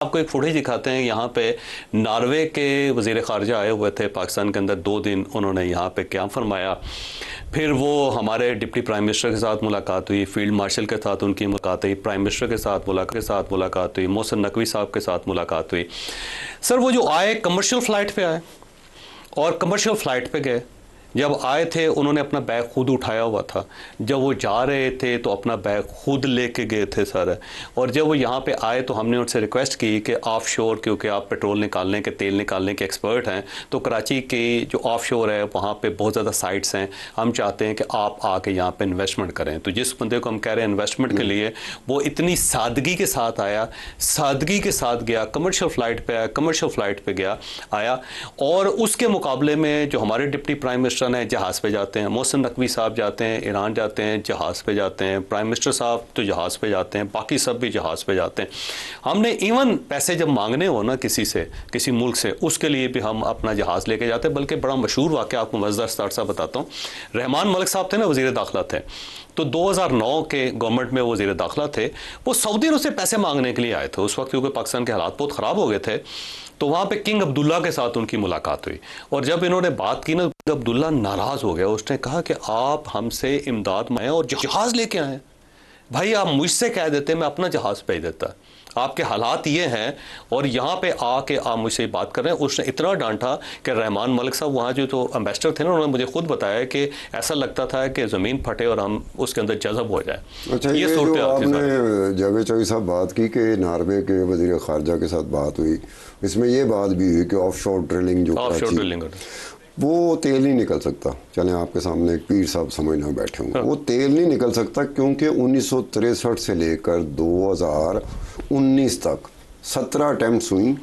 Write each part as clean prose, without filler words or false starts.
आपको एक फुटेज दिखाते हैं। यहाँ पे नॉर्वे के वज़ीर ख़ारजा आए हुए थे पाकिस्तान के अंदर, 2 दिन उन्होंने यहाँ पे क्या फरमाया। फिर वो हमारे डिप्टी प्राइम मिनिस्टर के साथ मुलाकात हुई, फील्ड मार्शल के साथ उनकी मुलाकात हुई, प्राइम मिनिस्टर के साथ मुलाकात हुई, मोहसिन नकवी साहब के साथ मुलाकात हुई। सर वो जो आए कमर्शियल फ़्लाइट पर आए और कमर्शियल फ़्लाइट पर गए। जब आए थे उन्होंने अपना बैग खुद उठाया हुआ था, जब वो जा रहे थे तो अपना बैग खुद लेके गए थे सर। और जब वो यहाँ पे आए तो हमने उनसे रिक्वेस्ट की कि ऑफ शोर, क्योंकि आप पेट्रोल निकालने के, तेल निकालने के एक्सपर्ट हैं, तो कराची की जो ऑफ शोर है वहाँ पे बहुत ज़्यादा साइट्स हैं, हम चाहते हैं कि आप आके यहाँ पे इन्वेस्टमेंट करें। तो जिस बंदे को हम कह रहे हैं इन्वेस्टमेंट के लिए, वो इतनी सादगी के साथ आया, सादगी के साथ गया, कमर्शियल फ़्लाइट पर आया, कमर्शियल फ़्लाइट पर गया आया। और उसके मुकाबले में जो हमारे डिप्टी प्राइम मिनिस्टर है जहाज़ पे जाते हैं, मोहसिन नकवी साहब जाते हैं ईरान, जाते हैं जहाज़ पे जाते हैं, प्राइम मिनिस्टर साहब तो जहाज़ पे जाते हैं, बाकी सब भी जहाज़ पे जाते हैं। हमने इवन पैसे जब मांगने हो ना किसी से, किसी मुल्क से, उसके लिए भी हम अपना जहाज़ लेके जाते हैं। बल्कि बड़ा मशहूर वाक़या आपको मज़ेदार स्टार्ट सा बताता हूँ। रहमान मलिक साहब थे ना, वज़ीर दाखिला थे, तो 2009 के गवर्नमेंट में वो वज़ीर दाखिला थे। वो सऊदी अरब से पैसे मांगने के लिए आए थे उस वक्त, क्योंकि पाकिस्तान के हालात बहुत ख़राब हो गए थे। तो वहाँ पे किंग अब्दुल्ला के साथ उनकी मुलाकात हुई और जब इन्होंने बात की ना, अब्दुल्ला नाराज़ हो गया। उसने कहा कि आप हमसे इमदाद मांगे और जहाज़ लेके आए। भाई आप मुझसे कह देते मैं अपना जहाज़ भेज देता, आपके हालात ये हैं और यहाँ पे आके आप मुझसे बात कर रहे हैं। उसने इतना डांटा कि रहमान मलिक साहब वहाँ जो तो एम्बेसडर थे ना, उन्होंने मुझे खुद बताया कि ऐसा लगता था कि ज़मीन फटे और हम उसके अंदर जज़ब हो जाए। अच्छा, ये जो आपने जावेद चौधरी साहब बात की कि नॉर्वे के वज़ीर ख़ारजा के साथ बात हुई, इसमें ये बात भी हुई कि ऑफशोर ड्रिलिंग जो वो तेल नहीं निकल सकता। चलें आपके सामने एक पीर साहब समझना बैठे होंगे, वो तेल नहीं निकल सकता क्योंकि 1963 से लेकर 2019 तक 17 अटेम्प्ट्स हुई,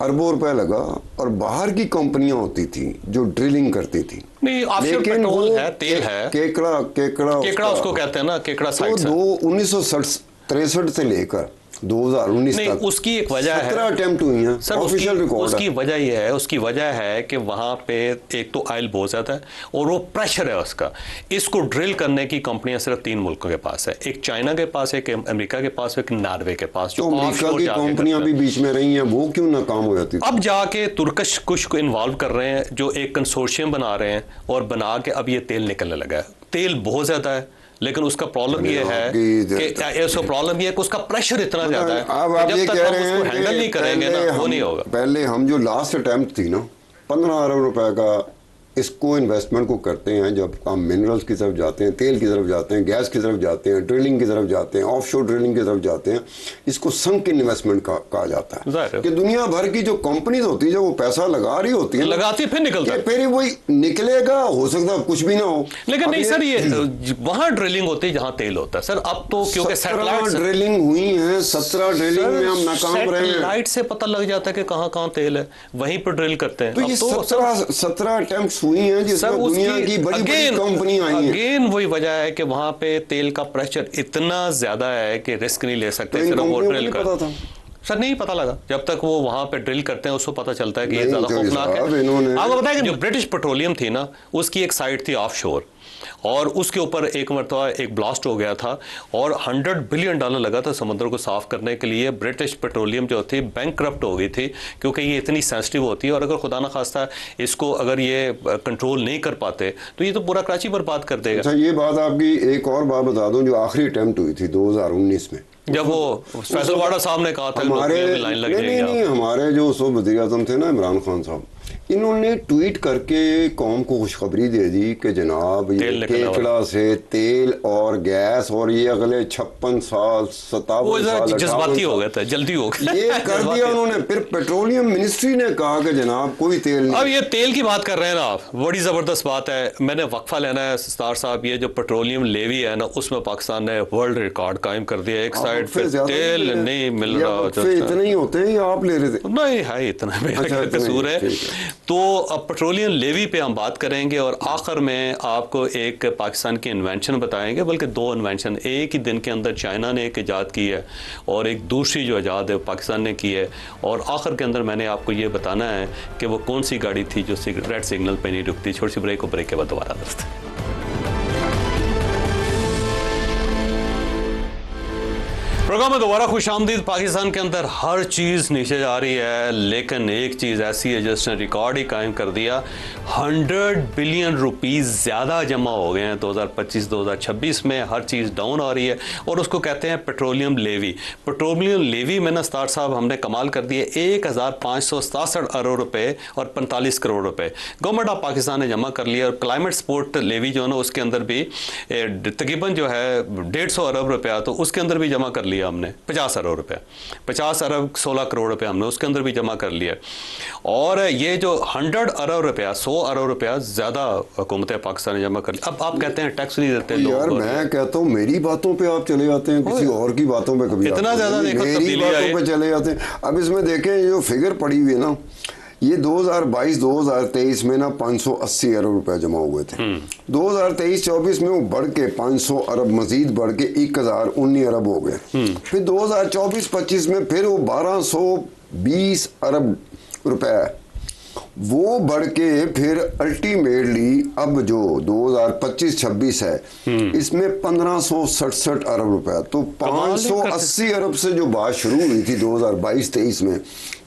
अरबों रुपए लगा और बाहर की कंपनियां होती थी जो ड्रिलिंग करती थी। नहीं, लेकिन वो है, तेल है, केकड़ा उसको कहते हैं ना, केकड़ा साइट। तो 1963 से लेकर 2019 तक उसकी एक वजह है, 17 अटेम्प्ट हुई हैं सर। ऑफिशियल रिकॉर्ड उसकी वजह ये है, उसकी वजह है कि वहाँ पे एक तो ऑयल बहुत ज़्यादा है और वो प्रेशर है उसका। इसको ड्रिल करने की कंपनियां सिर्फ 3 मुल्कों के पास है, एक चाइना के पास, एक अमेरिका के पास, एक नॉर्वे के पास। जो अमेरिका की कंपनियां भी बीच में रही हैं, वो क्यों नाकाम हो जाती? अब जाके तुर्कश कुछ को इन्वॉल्व कर रहे हैं, जो एक कंसोर्शियम बना रहे हैं और बना के अब ये तेल निकलने लगा है। तेल बहुत ज़्यादा है, लेकिन उसका प्रॉब्लम ये है कि उसका प्रेशर इतना ज्यादा है। अब आप ये कह रहे हैं हैंडल नहीं करेंगे ना, वो नहीं होगा। पहले हम जो लास्ट अटेम्प्ट थी ना, 15 अरब रुपए का, इसको इन्वेस्टमेंट को करते हैं जब हम मिनरल्स की तरफ जाते हैं, तेल की तरफ जाते हैं, गैस की तरफ जाते हैं, ड्रिलिंग की तरफ जाते हैं, ऑफशोर ड्रिलिंग की तरफ जाते हैं। इसको संक इन्वेस्टमेंट कहा जाता है कि दुनिया भर की जो कंपनीज होती है, जो वो पैसा लगा रही होती है, लगाती फिर निकलता है, फिर वही निकलेगा। हो सकता है कुछ भी ना हो, लेकिन नहीं सर, ये वहां ड्रिलिंग होती है जहां तेल होता है सर। अब तो क्योंकि 17 ड्रिलिंग हुई है, 17 ड्रिलिंग में हम नाकाम रहे हैं। लाइट से पता लग जाता है कि कहाँ तेल है, वहीं पर ड्रिल करते हैं। तो ये 17 अटेम्प्ट्स हुई हैं जिसमें दुनिया की बड़ी कंपनी आई है। अगेन वही वजह है कि वहां पे तेल का प्रेशर इतना ज्यादा है कि रिस्क नहीं ले सकते। सिर्फ वो ड्रिल कर सर नहीं पता लगा, जब तक वो वहां पे ड्रिल करते हैं उसको पता चलता है कि ये ज्यादा खौफनाक है। आपको पता है कि जो ब्रिटिश पेट्रोलियम थी ना, उसकी एक साइड थी ऑफशोर और उसके ऊपर एक मरतबा एक ब्लास्ट हो गया था और $100 बिलियन लगा था समुद्र को साफ करने के लिए। ब्रिटिश पेट्रोलियम जो थी बैंकक्रप्ट हो गई थी, क्योंकि ये इतनी सेंसिटिव होती है और अगर खुदा न खास्ता इसको अगर ये कंट्रोल नहीं कर पाते तो ये तो पूरा कराची बर्बाद कर देगा। अच्छा, ये बात आपकी एक और बात बता दूं, जो आखिरी अटेम्प्ट हुई थी 2019 में, जब वो फैसल वाडा साहब ने कहा था हमारे लाइन लग जाएगी। नहीं, हमारे जो वज़ीर आज़म थे ना, इमरान खान साहब, इन्होंने ट्वीट करके कौम को खुशखबरी दे दी कि जनाब ये केकड़ा से तेल और गैस और ये अगले 56 साल 57 साल जज्बाती हो गया था, जल्दी हो गया, ये कर दिया उन्होंने। फिर पेट्रोलियम मिनिस्ट्री ने कहा कि जनाब कोई तेल नहीं। अब ये तेल की बात कर रहे हैं ना आप, बड़ी ज़बरदस्त बात है। मैंने वक्फा लेना है सितार साहब, ये जो पेट्रोलियम लेवी है ना, उसमें पाकिस्तान ने वर्ल्ड रिकॉर्ड कायम कर दिया। एक साइड फिर तेल नहीं मिल रहा, इतने ही होते हैं, आप ले रहे थे? नहीं है, इतना मेरा कसूर है। तो अब पेट्रोलियम लेवी पे हम बात करेंगे और आखिर में आपको एक पाकिस्तान की इन्वेंशन बताएंगे, बल्कि 2 इन्वेंशन एक ही दिन के अंदर चाइना ने एक ईजाद की है और एक दूसरी जो ईजाद है पाकिस्तान ने की है। और आखिर के अंदर मैंने आपको ये बताना है कि वो कौन सी गाड़ी थी जो रेड सिग्नल पे नहीं रुकती। छोटी सी ब्रेक, को ब्रेक के बाद दोबारा दोस्त। प्रोग्राम में दोबारा खुशामदीद। पाकिस्तान के अंदर हर चीज़ नीचे जा रही है, लेकिन एक चीज़ ऐसी है जिसने रिकॉर्ड ही कायम कर दिया। 100 बिलियन रुपीस ज़्यादा जमा हो गए हैं 2025-2026 में। हर चीज़ डाउन आ रही है और उसको कहते हैं पेट्रोलियम लेवी। पेट्रोलियम लेवी में नस्तार साहब हमने कमाल कर दिए। 1567 अरब रुपए और 45 करोड़ रुपए गवर्नमेंट ऑफ पाकिस्तान ने जमा कर लिया। और क्लाइमेट सपोर्ट लेवी जो है ना, उसके अंदर भी तकरीबन जो है 150 अरब रुपया, तो उसके अंदर भी जमा कर लिया हमने 50 अरब रुपया, 50 अरब 16 करोड़ रुपया हमने उसके अंदर भी जमा कर लिया। और ये जो 100 अरब रुपया, 100 अरब रुपया ज़्यादा हुकूमत पाकिस्तान ने जमा कर लिया। अब आप कहते हैं टैक्स नहीं देते लोग। यार मैं कहता हूँ मेरी बातों पे आप चले जाते हैं, किसी और की बातों पे कभी इतना ज़्यादा देखो, मेरी बातों पे चले जाते हैं। अब इसमें देखें जो फिगर पड़ी हुई है ना, ये 2022-2023 में ना 580 अरब रुपए जमा हुए थे। 2023-24 में वो बढ़ के 500 अरब मजीद बढ़ के 1019 अरब हो गए। फिर 2024-25 में फिर वो 1220 अरब रुपए वो बढ़ के फिर अल्टीमेटली अब जो 2025-26 है इसमें 1567 अरब रुपए। तो 580 अरब से जो बात शुरू हुई थी 2022-23 में,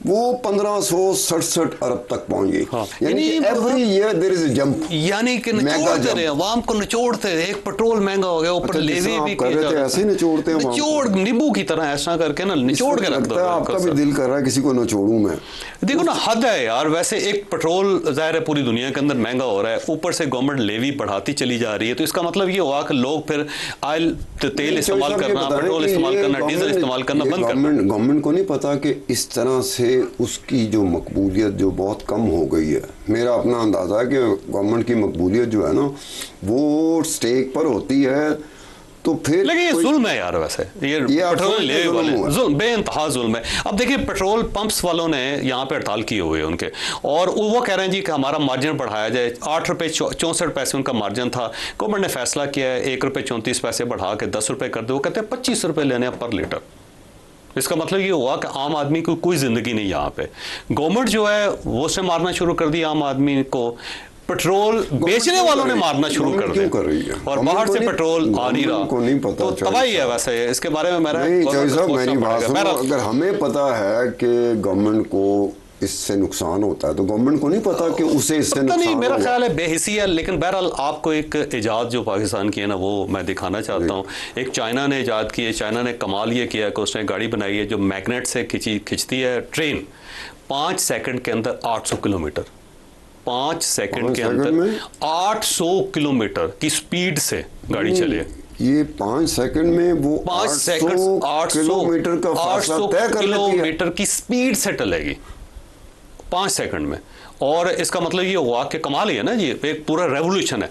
वो 1567 अरब तक पहुंच गई। हाँ। यानी every year there is a jump, यानी कि निचोड़ते रहे, आवाम को निचोड़ते रहे। एक पेट्रोल महंगा हो गया, ऊपर लेवी भी कर रहे थे, ऐसे ही निचोड़ते हैं, निचोड़ नींबू की तरह ऐसा करके ना निचोड़ के रख दो। आपका भी दिल कर रहा है किसी को निचोड़ूं मैं। देखो ना, हद है यार। वैसे एक पेट्रोल जाहिर है पूरी दुनिया के अंदर महंगा हो रहा है, ऊपर से गवर्नमेंट लेवी बढ़ाती चली जा रही है, तो इसका मतलब ये हुआ कि लोग फिर ऑयल तेल इस्तेमाल करना, पेट्रोल इस्तेमाल करना, डीजल इस्तेमाल करना बंद कर। गवर्नमेंट को नहीं पता कि इस तरह से उसकी जो मकबूलियत जो बहुत कम हो गई है। मेरा अपना अंदाजा है कि गवर्नमेंट की मकबूलियत जो है ना वो स्टेक पर होती है, तो फिर लेकिन ये जुल्म है यार। वैसे ये पेट्रोल लेवी वाले जुल्म, बेइंतहा जुल्म है। अब देखिए पेट्रोल पंप्स वालों ने यहाँ पे हड़ताल की हुई है उनके, और वो कह रहे हैं जी कि हमारा मार्जिन बढ़ाया जाए। 8 रुपये 64 पैसे उनका मार्जिन था, गवर्नमेंट ने फैसला किया है 1 रुपये 34 पैसे बढ़ा के 10 रुपये कर दो। वो कहते हैं 25 रुपये लेने हैं पर लीटर। इसका मतलब ये हुआ कि आम आदमी को कोई जिंदगी नहीं यहाँ पे। गवर्नमेंट जो है वो से मारना शुरू कर दिया आम आदमी को। पेट्रोल बेचने वालों ने मारना शुरू कर दिया कर रही है, और बाहर से पेट्रोल आ नहीं रहा, को नहीं पता, तो तबाही है। वैसे इसके बारे में मेरा नहीं साहब, मेरी बात सुनो, अगर हमें पता है कि गवर्नमेंट को इससे नुकसान होता है तो गवर्नमेंट को नहीं पता कि उसे इससे नुकसान नहीं। मेरा ख्याल है बेहिसी है। लेकिन बहरहाल आपको एक इजाद जो पाकिस्तान की है ना, वो मैं दिखाना चाहता हूँ। एक चाइना ने इजाद की है। चाइना ने कमाल ये किया कि उसने गाड़ी बनाई है जो मैग्नेट से खिंचती है ट्रेन। 5 सेकंड के अंदर 800 किलोमीटर, 5 सेकंड के अंदर 800 किलोमीटर की स्पीड से गाड़ी चले। ये 5 सेकंड में वो 800 किलोमीटर का फासला तय कर लेती है। किलोमीटर की स्पीड से टलेगी 5 सेकंड में। और इसका मतलब ये हुआ कि कमाल ही है ना जी, एक पूरा रेवोल्यूशन है।